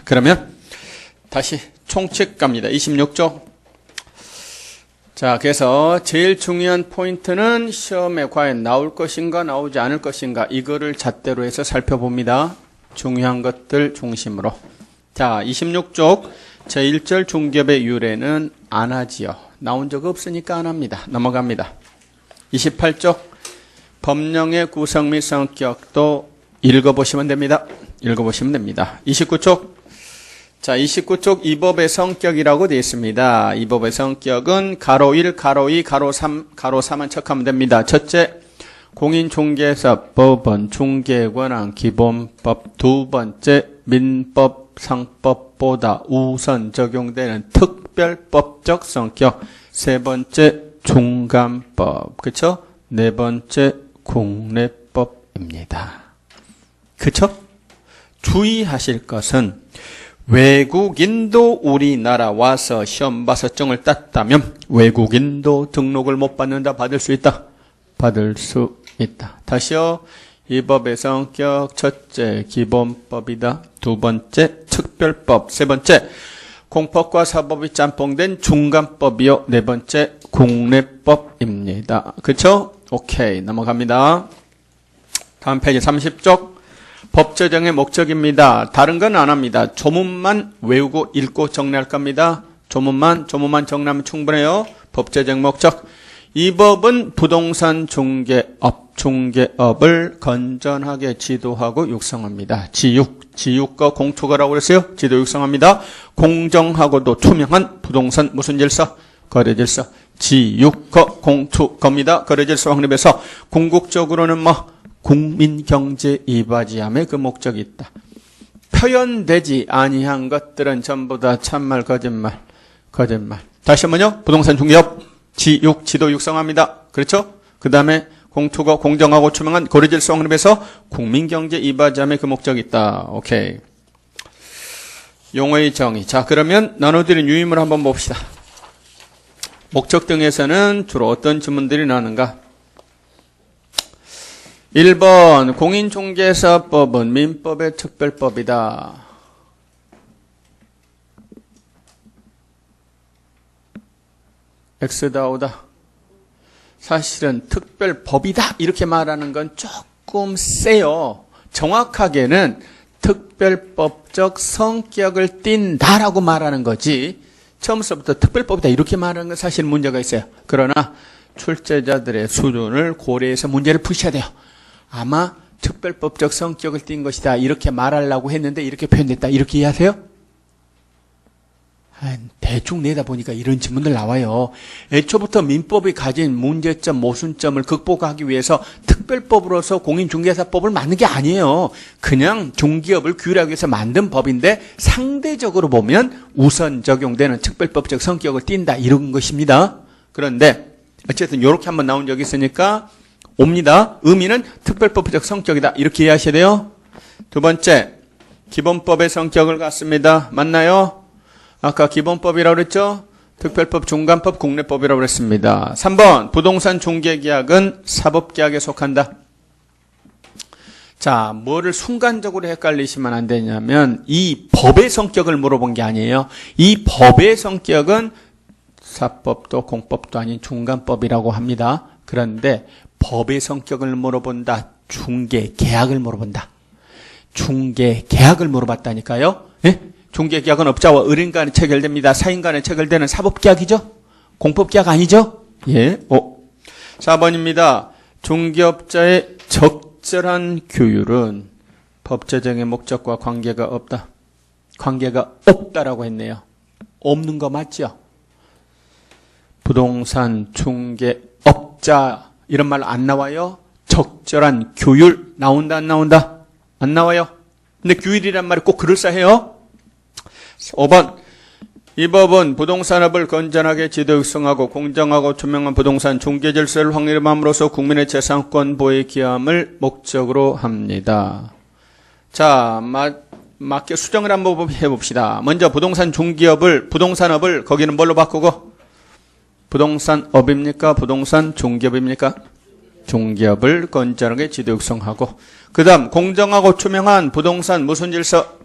그러면 다시 총칙 갑니다. 26쪽. 자, 그래서 제일 중요한 포인트는 시험에 과연 나올 것인가 나오지 않을 것인가 이거를 잣대로 해서 살펴봅니다. 중요한 것들 중심으로. 자, 26쪽 제1절 중기업의 유래는 안 하지요. 나온 적 없으니까 안 합니다. 넘어갑니다. 28쪽 법령의 구성 및 성격도 읽어보시면 됩니다. 29쪽. 자, 29쪽 이 법의 성격이라고 되어 있습니다. 이 법의 성격은 가로 1, 가로 2, 가로 3, 가로 4만 척하면 됩니다. 첫째, 공인중개사 법원 중개권한 기본법. 두 번째, 민법 상법보다 우선 적용되는 특별법적 성격. 세 번째, 중간법. 그쵸? 네 번째, 국내법입니다. 그쵸? 주의하실 것은 외국인도 우리나라 와서 시험 봐서 정을 땄다면 외국인도 등록을 못 받는다, 받을 수 있다? 받을 수 있다. 다시요. 이 법의 성격 첫째 기본법이다. 두 번째 특별법. 세 번째 공법과 사법이 짬뽕된 중간법이요. 네 번째 국내법입니다. 그쵸? 오케이, 넘어갑니다. 다음 페이지 30쪽 법 제정의 목적입니다. 다른 건 안 합니다. 조문만 외우고 읽고 정리할 겁니다. 조문만 정리하면 충분해요. 법 제정 목적. 이 법은 부동산 중개업을 건전하게 지도하고 육성합니다. 지육과 공투가라고 그랬어요. 지도 육성합니다. 공정하고도 투명한 부동산 무슨 질서? 거래 질서. 지육과 공투겁니다. 거래 질서 확립해서 궁극적으로는 국민 경제 이바지함의 그 목적이 있다. 표현되지 아니한 것들은 전부 다 참말, 거짓말. 다시 한번요. 부동산 중개업, 지도 육성합니다. 그렇죠? 그 다음에 공투가 공정하고 투명한 거래 질서 확립해서 국민 경제 이바지함의 그 목적이 있다. 오케이. 용어의 정의. 자, 그러면 나눠드린 유의물 한번 봅시다. 목적 등에서는 주로 어떤 지문들이 나오는가? 1번 공인중개사법은 민법의 특별법이다. X다 O다. 사실은 특별법이다 이렇게 말하는 건 조금 세요. 정확하게는 특별법적 성격을 띈다라고 말하는 거지 처음부터 특별법이다 이렇게 말하는 건 사실 문제가 있어요. 그러나 출제자들의 수준을 고려해서 문제를 푸셔야 돼요. 아마 특별법적 성격을 띈 것이다 이렇게 말하려고 했는데 이렇게 표현됐다 이렇게 이해하세요? 대충 내다 보니까 이런 질문들 나와요. 애초부터 민법이 가진 문제점, 모순점을 극복하기 위해서 특별법으로서 공인중개사법을 만든 게 아니에요. 그냥 중개업을 규율하기 위해서 만든 법인데 상대적으로 보면 우선 적용되는 특별법적 성격을 띈다 이런 것입니다. 그런데 어쨌든 이렇게 한번 나온 적이 있으니까 옵니다. 의미는 특별법적 성격이다 이렇게 이해하셔야 돼요. 두 번째, 기본법의 성격을 갖습니다. 맞나요? 아까 기본법이라고 그랬죠? 특별법, 중간법, 국내법이라고 그랬습니다. 3번, 부동산 중개계약은 사법계약에 속한다. 자, 뭐를 순간적으로 헷갈리시면 안 되냐면 이 법의 성격을 물어본 게 아니에요. 이 법의 성격은 사법도 공법도 아닌 중간법이라고 합니다. 그런데 법의 성격을 물어본다. 중개계약을 물어본다. 중개계약을 물어봤다니까요. 예? 중개계약은 업자와 의뢰인 간에 체결됩니다. 사인 간에 체결되는 사법계약이죠? 공법계약 아니죠? 예. 4번입니다. 중개업자의 적절한 규율은 법 제정의 목적과 관계가 없다. 관계가 없다라고 했네요. 없는 거 맞죠? 부동산 중개업자 이런 말 안 나와요? 적절한 규율 나온다 안 나온다? 안 나와요. 근데 규율이란 말이 꼭 그럴싸해요? 5번 이 법은 부동산업을 건전하게 지도 육성하고 공정하고 투명한 부동산 중개 질서를 확립함으로써 국민의 재산권 보호에 기함을 목적으로 합니다. 자, 맞게 수정을 한번 해봅시다. 먼저 부동산 중개업을 부동산업을 거기는 뭘로 바꾸고 부동산업입니까? 부동산 중개업입니까? 중개업을 건전하게 지도 육성하고 그 다음 공정하고 투명한 부동산 무슨 질서?